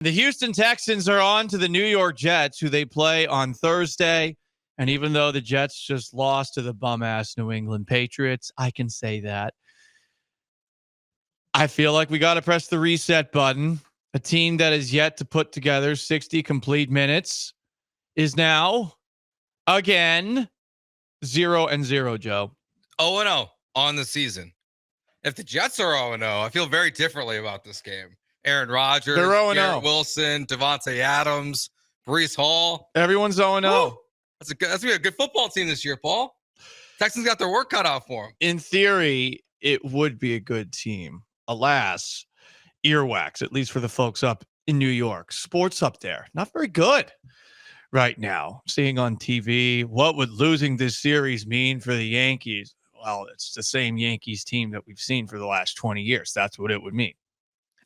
The Houston Texans are on to the New York Jets, who they play on Thursday. And even though the Jets just lost to the bum-ass New England Patriots, I can say that. I feel like we got to press the reset button. A team that is yet to put together 60 complete minutes is now, again, 0-0, Joe. 0-0 on the season. If the Jets are 0-0, I feel very differently about this game. Aaron Rodgers, Garrett Wilson, Devontae Adams, Breece Hall. Everyone's 0-0. Woo! That's going to be a good football team this year, Paul. Texans got their work cut out for them. In theory, it would be a good team. Alas, earwax, at least for the folks up in New York. Sports up there, not very good right now. Seeing on TV, what would losing this series mean for the Yankees? Well, it's the same Yankees team that we've seen for the last 20 years. That's what it would mean.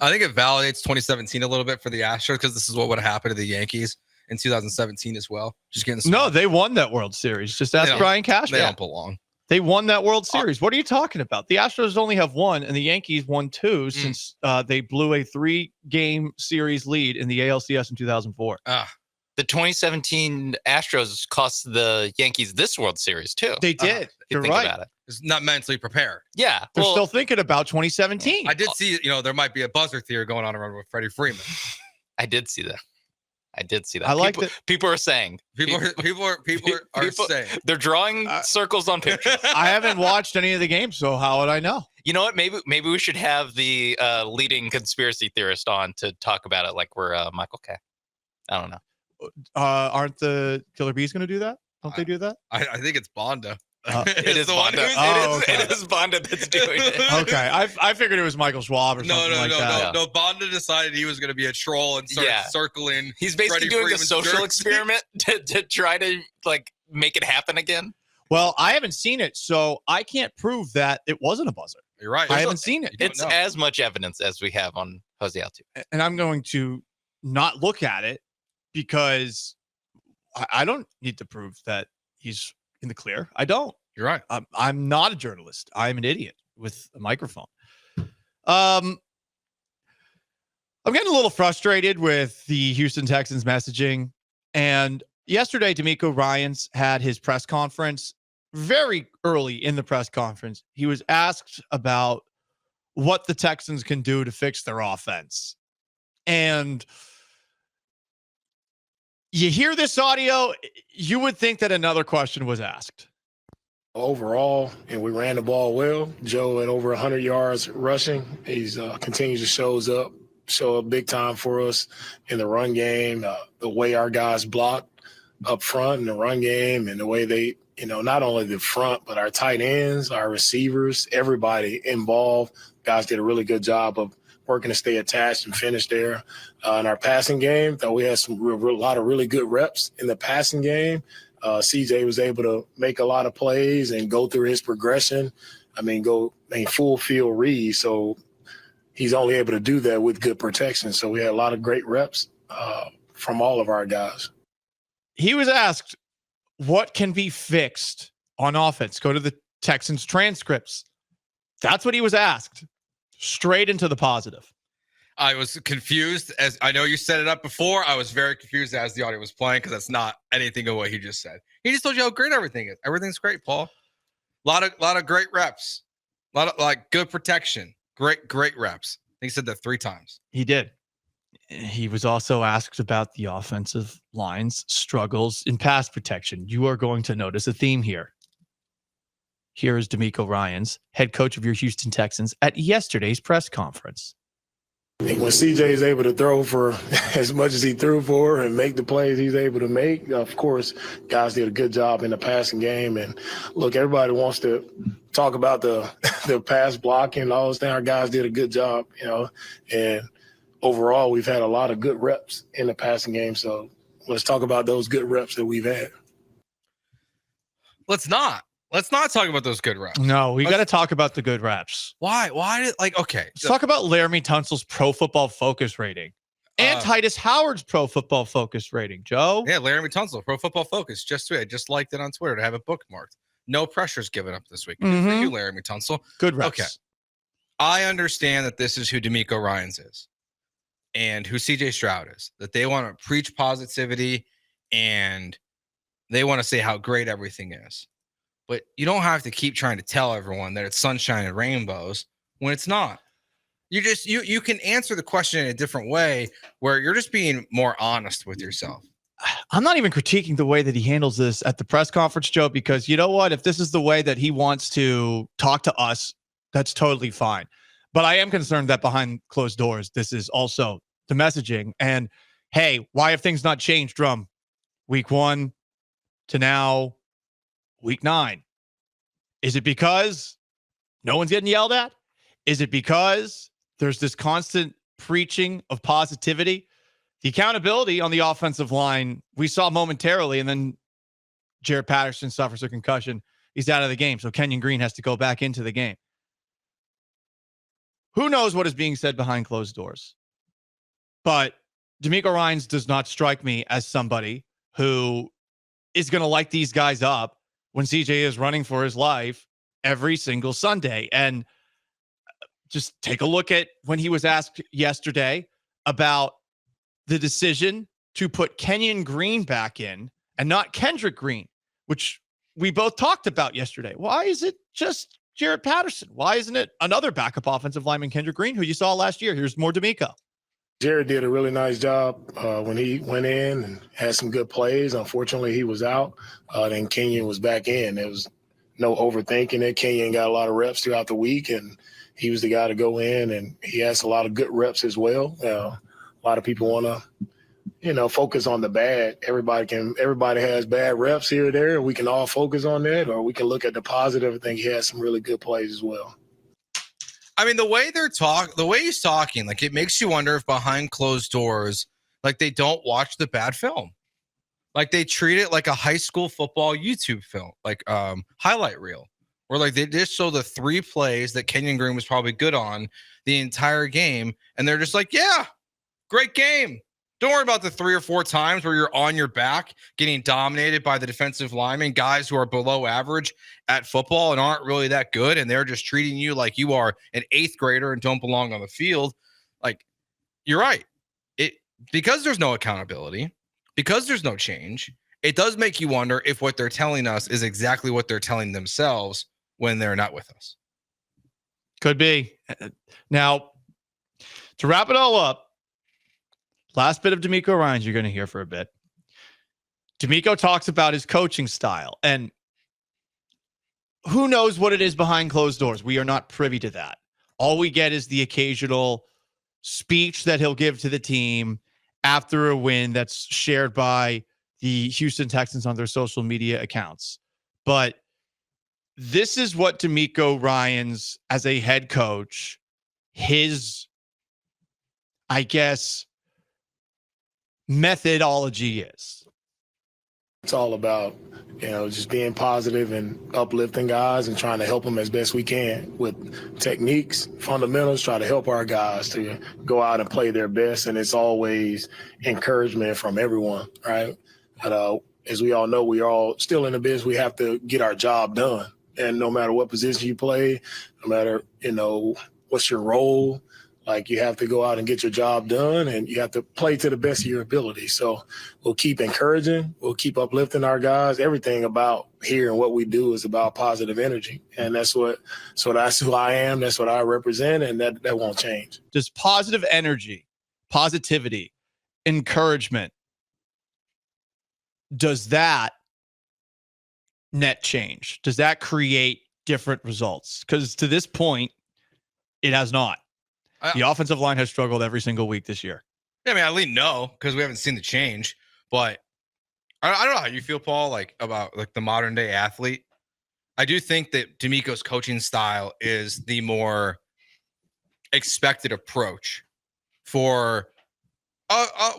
I think it validates 2017 a little bit for the Astros because this is what would have happened to the Yankees in 2017 as well. Just getting no, they won that World Series. Just ask Brian Cashman. They don't belong. They won that World Series. What are you talking about? The Astros only have one, and the Yankees won two since they blew a 3-game series lead in the ALCS in 2004. The 2017 Astros cost the Yankees this World Series, too. They did. You're think right. about it. It's not mentally prepared. Yeah. They're still thinking about 2017. I did see, there might be a buzzer theory going on around with Freddie Freeman. I did see that. I like that. People are saying. People are saying. They're drawing circles on pictures. I haven't watched any of the games, so how would I know? You know what? Maybe we should have the leading conspiracy theorist on to talk about it like we're Michael K. I don't know. Aren't the Killer Bees going to do that? Don't they do that? I think it's Bonda. It is Bonda. It is Bonda that's doing it. Okay. I figured it was Michael Schwab or something like that. No. Bonda decided he was going to be a troll and start circling. He's basically doing Freeman's a social jersey. experiment to try to make it happen again. Well, I haven't seen it, so I can't prove that it wasn't a buzzer. You're right. I haven't seen it. It's as much evidence as we have on Jose Altuve. And I'm going to not look at it because I don't need to prove that he's in the clear. I don't. You're right. I'm not a journalist. I'm an idiot with a microphone. I'm getting a little frustrated with the Houston Texans messaging. And yesterday, DeMeco Ryans had his press conference. Very early in the press conference, he was asked about what the Texans can do to fix their offense. And you hear this audio, you would think that another question was asked. Overall, and we ran the ball well. Joe at over 100 yards rushing. He's continues to show up big time for us in the run game. The way our guys block up front in the run game, and the way they, not only the front but our tight ends, our receivers, everybody involved. Guys did a really good job of working to stay attached and finish there. In our passing game, thought we had a lot of really good reps in the passing game. CJ was able to make a lot of plays and go through his progression. Full field read. So he's only able to do that with good protection. So we had a lot of great reps from all of our guys. He was asked what can be fixed on offense. Go to the Texans transcripts. That's what he was asked. Straight into the positive. I was confused, as I know you set it up before. I was very confused as the audio was playing because that's not anything of what he just said. He just told you how great everything is. Everything's great, Paul. A lot of great reps. A lot of good protection. Great reps. I think he said that 3 times. He did. He was also asked about the offensive line's struggles in pass protection. You are going to notice a theme here. Here is DeMeco Ryans, head coach of your Houston Texans, at yesterday's press conference. I think when CJ is able to throw for as much as he threw for and make the plays he's able to make, of course, guys did a good job in the passing game. And look, everybody wants to talk about the pass blocking and all those things. Our guys did a good job, and overall, we've had a lot of good reps in the passing game. So let's talk about those good reps that we've had. Let's not talk about those good reps. No, we got to talk about the good reps. Why okay. Let's talk about Laramie Tunsil's Pro Football Focus rating and Titus Howard's Pro Football Focus rating, Joe. Yeah, Laramie Tunsil, Pro Football Focus. I just liked it on Twitter to have it bookmarked. No pressure's given up this week. Good for you, Laramie Tunsil. Good reps. Okay. I understand that this is who DeMeco Ryans is. and who CJ Stroud is, that they want to preach positivity and they want to say how great everything is. But you don't have to keep trying to tell everyone that it's sunshine and rainbows when it's not. You can answer the question in a different way where you're just being more honest with yourself. I'm not even critiquing the way that he handles this at the press conference, Joe, because you know what? If this is the way that he wants to talk to us, that's totally fine. But I am concerned that behind closed doors, this is also the messaging. And hey, why have things not changed from week 1 to now week 9? Is it because no one's getting yelled at? Is it because there's this constant preaching of positivity? The accountability on the offensive line, we saw momentarily, and then Jared Patterson suffers a concussion. He's out of the game, so Kenyon Green has to go back into the game. Who knows what is being said behind closed doors? But DeMeco Ryans does not strike me as somebody who is going to light these guys up when CJ is running for his life every single Sunday. And just take a look at when he was asked yesterday about the decision to put Kenyon Green back in and not Kendrick Green, which we both talked about yesterday. Why is it just Jared Patterson? Why isn't it another backup offensive lineman, Kendrick Green, who you saw last year? Here's more DeMeco. Jared did a really nice job when he went in and had some good plays. Unfortunately, he was out. Then Kenyon was back in. There was no overthinking it. Kenyon got a lot of reps throughout the week, and he was the guy to go in, and he has a lot of good reps as well. A lot of people want to, focus on the bad. Everybody has bad reps here or there. We can all focus on that, or we can look at the positive. I think he has some really good plays as well. I mean, the way he's talking, like it makes you wonder if behind closed doors, like they don't watch the bad film. Like they treat it like a high school football YouTube film, like highlight reel, where like they just show the 3 plays that Kenyon Green was probably good on the entire game. And they're just like, yeah, great game. Don't worry about the 3 or 4 times where you're on your back getting dominated by the defensive linemen, guys who are below average at football and aren't really that good. And they're just treating you like you are an 8th grader and don't belong on the field. Like, you're right. Because there's no accountability, because there's no change, it does make you wonder if what they're telling us is exactly what they're telling themselves when they're not with us. Could be. Now, to wrap it all up, last bit of DeMeco Ryans you're going to hear for a bit. DeMeco talks about his coaching style, and who knows what it is behind closed doors. We are not privy to that. All we get is the occasional speech that he'll give to the team after a win that's shared by the Houston Texans on their social media accounts. But this is what DeMeco Ryans, as a head coach, his, I guess, methodology is. It's all about, just being positive and uplifting guys and trying to help them as best we can with techniques, fundamentals, try to help our guys to go out and play their best. And it's always encouragement from everyone, right? But as we all know, we are all still in the business. We have to get our job done. And no matter what position you play, no matter, what's your role, like you have to go out and get your job done, and you have to play to the best of your ability. So we'll keep encouraging, we'll keep uplifting our guys. Everything about here and what we do is about positive energy. And that's who I am. That's what I represent. And that won't change. Just positive energy, positivity, encouragement. Does that net change? Does that create different results? Because to this point, it has not. The offensive line has struggled every single week this year. Yeah, I mean, I lean no, because we haven't seen the change. But I don't know how you feel, Paul, like about like the modern day athlete. I do think that DeMeco's coaching style is the more expected approach for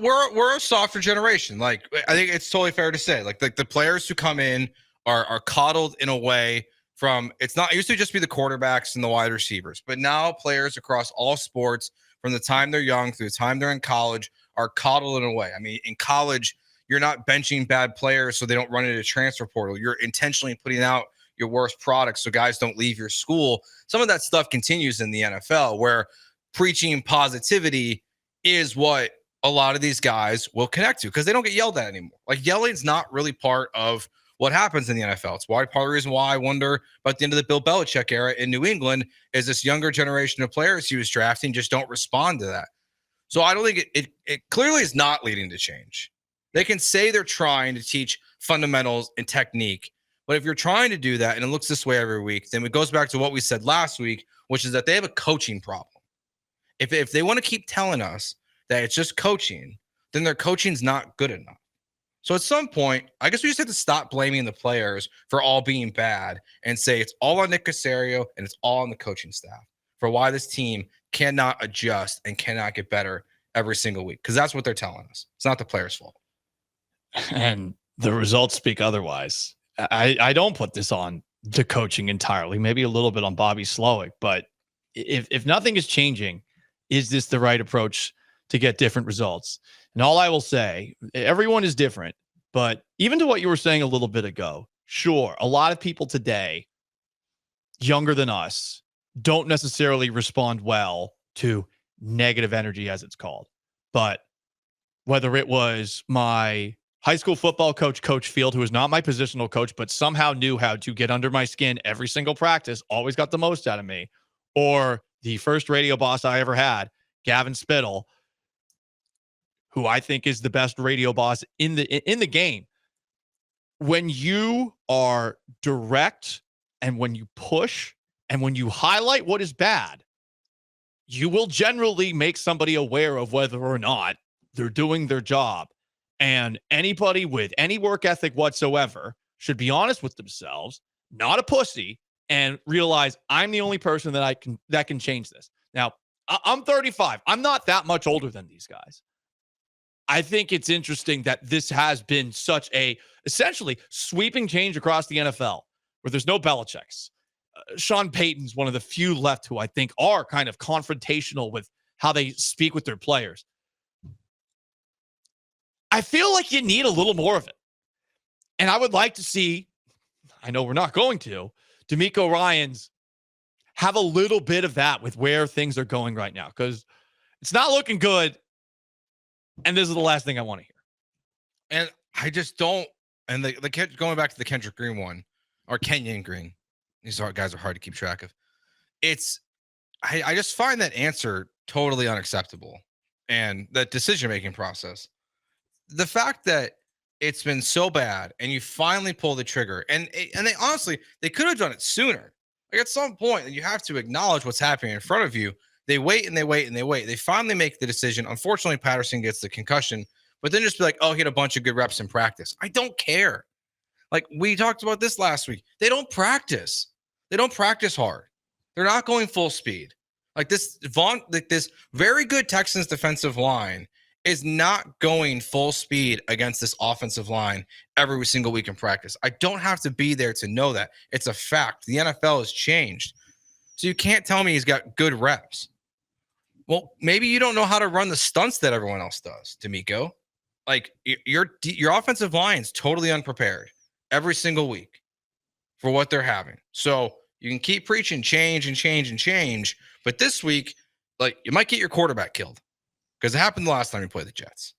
we're a softer generation. Like, I think it's totally fair to say, like the players who come in are coddled in a way. It used to just be the quarterbacks and the wide receivers, but now players across all sports, from the time they're young through the time they're in college, are coddled in a way. I mean, in college, you're not benching bad players so they don't run into the transfer portal. You're intentionally putting out your worst products so guys don't leave your school. Some of that stuff continues in the NFL, where preaching positivity is what a lot of these guys will connect to because they don't get yelled at anymore. Like yelling's not really part of what happens in the NFL. It's part of the reason why I wonder about the end of the Bill Belichick era in New England is this younger generation of players he was drafting just don't respond to that. So I don't think it clearly is not leading to change. They can say they're trying to teach fundamentals and technique, but if you're trying to do that and it looks this way every week, then it goes back to what we said last week, which is that they have a coaching problem. If they want to keep telling us that it's just coaching, then their coaching's not good enough. So at some point, I guess we just have to stop blaming the players for all being bad and say it's all on Nick Caserio and it's all on the coaching staff for why this team cannot adjust and cannot get better every single week. Because that's what they're telling us. It's not the players' fault. And the results speak otherwise. I don't put this on the coaching entirely, maybe a little bit on Bobby Slowick, but if nothing is changing, is this the right approach to get different results? And all I will say, everyone is different, but even to what you were saying a little bit ago, sure, a lot of people today, younger than us, don't necessarily respond well to negative energy, as it's called. But whether it was my high school football coach, Coach Field, who is not my positional coach, but somehow knew how to get under my skin every single practice, always got the most out of me, or the first radio boss I ever had, Gavin Spittle, who I think is the best radio boss in the game. When you are direct and when you push and when you highlight what is bad, you will generally make somebody aware of whether or not they're doing their job. And anybody with any work ethic whatsoever should be honest with themselves, not a pussy, and realize I'm the only person that can change this. Now, I'm 35. I'm not that much older than these guys. I think it's interesting that this has been such a essentially sweeping change across the NFL where there's no Belichick's. Sean Payton's one of the few left who I think are kind of confrontational with how they speak with their players. I feel like you need a little more of it. And I would like to see, I know we're not going to, DeMeco Ryans have a little bit of that with where things are going right now because it's not looking good. And this is the last thing I want to hear. And I just don't. And the going back to the Kendrick Green one or Kenyon Green, these guys are hard to keep track of. I just find that answer totally unacceptable and that decision-making process. The fact that it's been so bad and you finally pull the trigger and they honestly, they could have done it sooner. Like at some point you have to acknowledge what's happening in front of you. They wait and they wait and they wait. They finally make the decision. Unfortunately, Patterson gets the concussion, but then just be like, oh, he had a bunch of good reps in practice. I don't care. Like we talked about this last week. They don't practice. They don't practice hard. They're not going full speed. Like this very good Texans defensive line is not going full speed against this offensive line every single week in practice. I don't have to be there to know that. It's a fact. The NFL has changed. So you can't tell me he's got good reps. Well, maybe you don't know how to run the stunts that everyone else does, DeMeco. Like your offensive line's totally unprepared every single week for what they're having. So you can keep preaching change and change and change, but this week, like you might get your quarterback killed because it happened the last time you played the Jets.